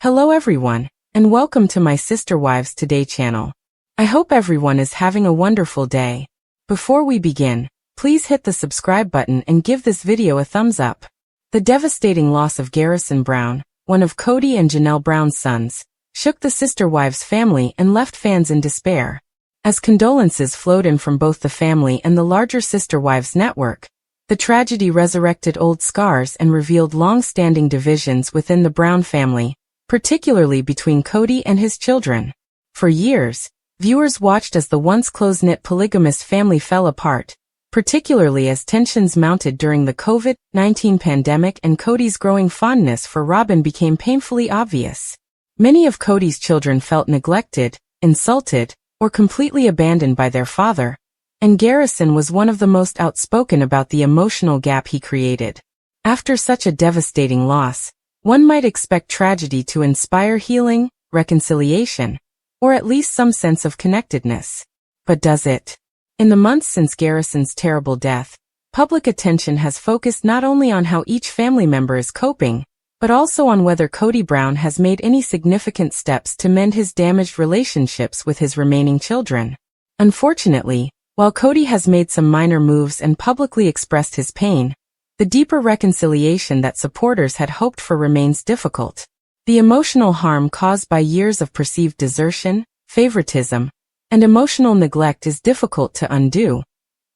Hello everyone, and welcome to my Sister Wives Today channel. I hope everyone is having a wonderful day. Before we begin, please hit the subscribe button and give this video a thumbs up. The devastating loss of Garrison Brown, one of Kody and Janelle Brown's sons, shook the Sister Wives family and left fans in despair. As condolences flowed in from both the family and the larger Sister Wives network, the tragedy resurrected old scars and revealed long-standing divisions within the Brown family, particularly between Kody and his children. For years, viewers watched as the once close-knit polygamous family fell apart, particularly as tensions mounted during the COVID-19 pandemic and Kody's growing fondness for Robyn became painfully obvious. Many of Kody's children felt neglected, insulted, or completely abandoned by their father, and Garrison was one of the most outspoken about the emotional gap he created. After such a devastating loss, one might expect tragedy to inspire healing, reconciliation, or at least some sense of connectedness. But does it? In the months since Garrison's terrible death, public attention has focused not only on how each family member is coping, but also on whether Kody Brown has made any significant steps to mend his damaged relationships with his remaining children. Unfortunately, while Kody has made some minor moves and publicly expressed his pain, the deeper reconciliation that supporters had hoped for remains difficult. The emotional harm caused by years of perceived desertion, favoritism, and emotional neglect is difficult to undo,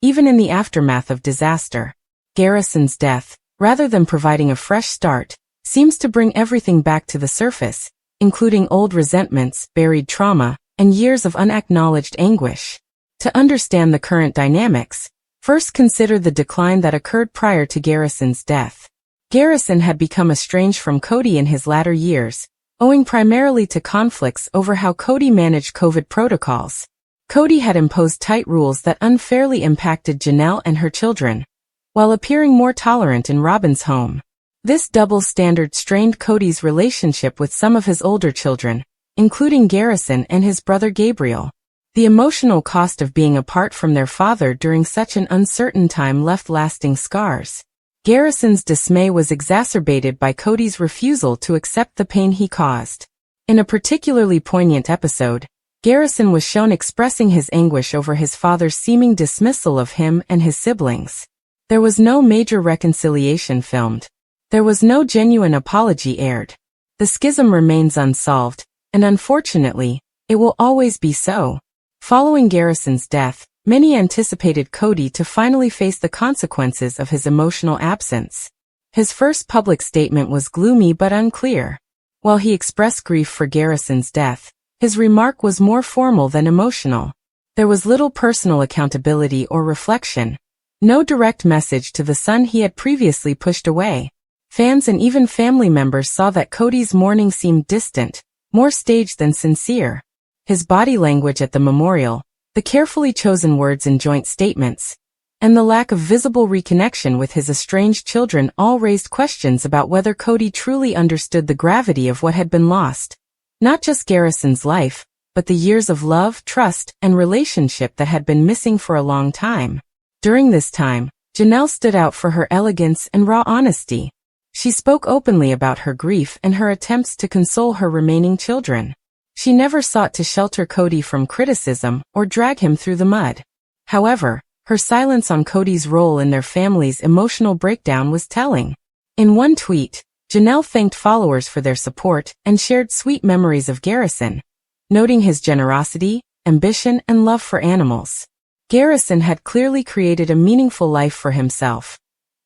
even in the aftermath of disaster. Garrison's death, rather than providing a fresh start, seems to bring everything back to the surface, including old resentments, buried trauma, and years of unacknowledged anguish. To understand the current dynamics, first consider the decline that occurred prior to Garrison's death. Garrison had become estranged from Kody in his latter years, owing primarily to conflicts over how Kody managed COVID protocols. Kody had imposed tight rules that unfairly impacted Janelle and her children, while appearing more tolerant in Robyn's home. This double standard strained Kody's relationship with some of his older children, including Garrison and his brother Gabriel. The emotional cost of being apart from their father during such an uncertain time left lasting scars. Garrison's dismay was exacerbated by Kody's refusal to accept the pain he caused. In a particularly poignant episode, Garrison was shown expressing his anguish over his father's seeming dismissal of him and his siblings. There was no major reconciliation filmed. There was no genuine apology aired. The schism remains unsolved, and unfortunately, it will always be so. Following Garrison's death, many anticipated Kody to finally face the consequences of his emotional absence. His first public statement was gloomy but unclear. While he expressed grief for Garrison's death, his remark was more formal than emotional. There was little personal accountability or reflection. No direct message to the son he had previously pushed away. Fans and even family members saw that Kody's mourning seemed distant, more staged than sincere. His body language at the memorial, the carefully chosen words in joint statements, and the lack of visible reconnection with his estranged children all raised questions about whether Kody truly understood the gravity of what had been lost. Not just Garrison's life, but the years of love, trust, and relationship that had been missing for a long time. During this time, Janelle stood out for her elegance and raw honesty. She spoke openly about her grief and her attempts to console her remaining children. She never sought to shelter Kody from criticism or drag him through the mud. However, her silence on Kody's role in their family's emotional breakdown was telling. In one tweet, Janelle thanked followers for their support and shared sweet memories of Garrison, noting his generosity, ambition, and love for animals. Garrison had clearly created a meaningful life for himself,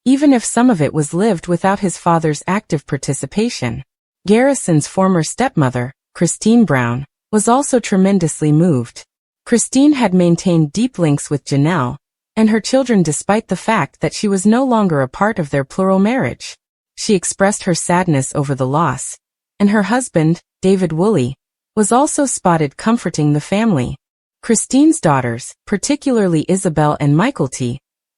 even if some of it was lived without his father's active participation. Garrison's former stepmother, Christine Brown, was also tremendously moved. Christine had maintained deep links with Janelle and her children despite the fact that she was no longer a part of their plural marriage. She expressed her sadness over the loss, and her husband, David Woolley, was also spotted comforting the family. Christine's daughters, particularly Isabel and Michael,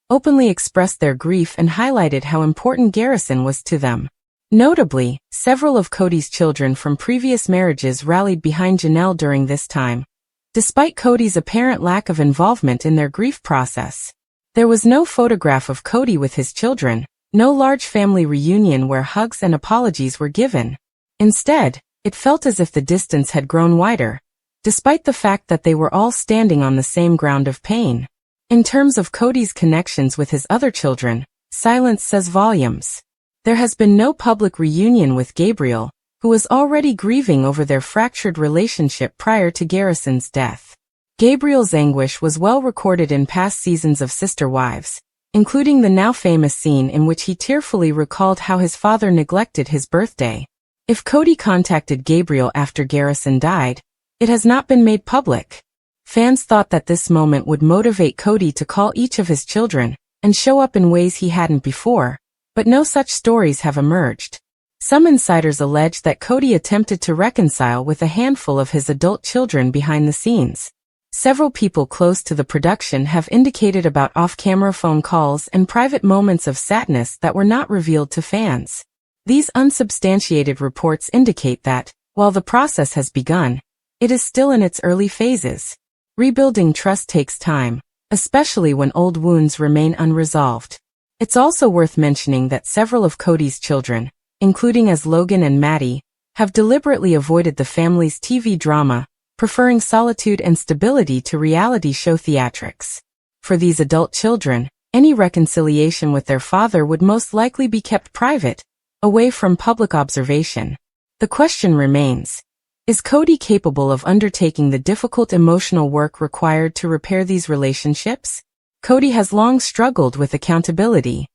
openly expressed their grief and highlighted how important Garrison was to them. Notably, several of Kody's children from previous marriages rallied behind Janelle during this time, despite Kody's apparent lack of involvement in their grief process. There was no photograph of Kody with his children, no large family reunion where hugs and apologies were given. Instead, It felt as if the distance had grown wider, despite the fact that they were all standing on the same ground of pain. In terms of Kody's connections with his other children, silence says volumes. There has been no public reunion with Gabriel, who was already grieving over their fractured relationship prior to Garrison's death. Gabriel's anguish was well recorded in past seasons of Sister Wives, including the now famous scene in which he tearfully recalled how his father neglected his birthday. If Kody contacted Gabriel after Garrison died, it has not been made public. Fans thought that this moment would motivate Kody to call each of his children and show up in ways he hadn't before, but no such stories have emerged. Some insiders allege that Kody attempted to reconcile with a handful of his adult children behind the scenes. Several people close to the production have indicated about off-camera phone calls and private moments of sadness that were not revealed to fans. These unsubstantiated reports indicate that, while the process has begun, it is still in its early phases. Rebuilding trust takes time, especially when old wounds remain unresolved. It's also worth mentioning that several of Kody's children, including as Logan and Maddie, have deliberately avoided the family's TV drama, preferring solitude and stability to reality show theatrics. For these adult children, any reconciliation with their father would most likely be kept private, away from public observation. The question remains, is Kody capable of undertaking the difficult emotional work required to repair these relationships? Kody has long struggled with accountability.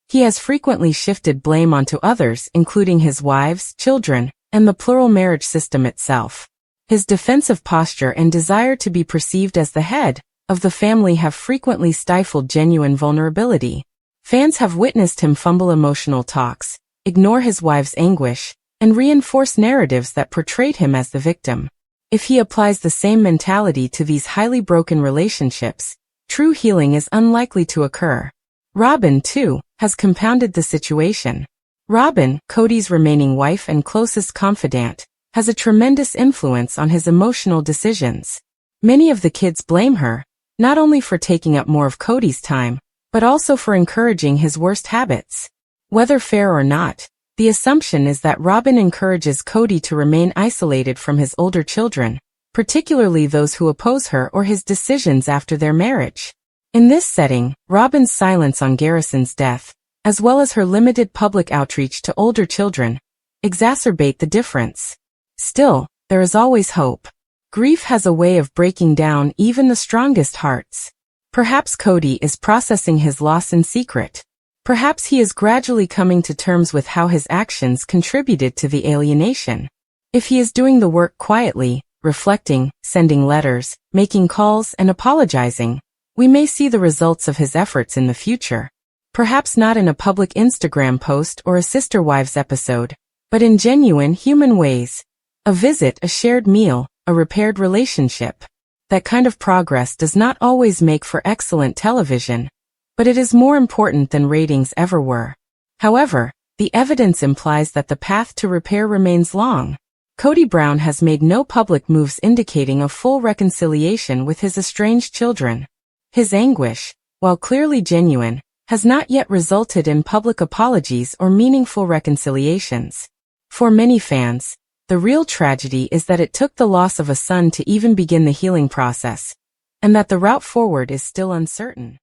He has frequently shifted blame onto others, including his wives, children, and the plural marriage system itself. His defensive posture and desire to be perceived as the head of the family have frequently stifled genuine vulnerability. Fans have witnessed him fumble emotional talks, ignore his wife's anguish, and reinforce narratives that portrayed him as the victim. If he applies the same mentality to these highly broken relationships, true healing is unlikely to occur. Robyn, too, has compounded the situation. Robyn, Kody's remaining wife and closest confidant, has a tremendous influence on his emotional decisions. Many of the kids blame her, not only for taking up more of Kody's time, but also for encouraging his worst habits. Whether fair or not, the assumption is that Robyn encourages Kody to remain isolated from his older children, particularly those who oppose her or his decisions after their marriage. In this setting, Robyn's silence on Garrison's death, as well as her limited public outreach to older children, exacerbate the difference. Still, there is always hope. Grief has a way of breaking down even the strongest hearts. Perhaps Kody is processing his loss in secret. Perhaps he is gradually coming to terms with how his actions contributed to the alienation. If he is doing the work quietly, reflecting, sending letters, making calls, and apologizing, we may see the results of his efforts in the future. Perhaps not in a public Instagram post or a Sister Wives episode, but in genuine human ways. A visit, a shared meal, a repaired relationship. That kind of progress does not always make for excellent television, but it is more important than ratings ever were. However, the evidence implies that the path to repair remains long. Kody Brown has made no public moves indicating a full reconciliation with his estranged children. His anguish, while clearly genuine, has not yet resulted in public apologies or meaningful reconciliations. For many fans, the real tragedy is that it took the loss of a son to even begin the healing process, and that the route forward is still uncertain.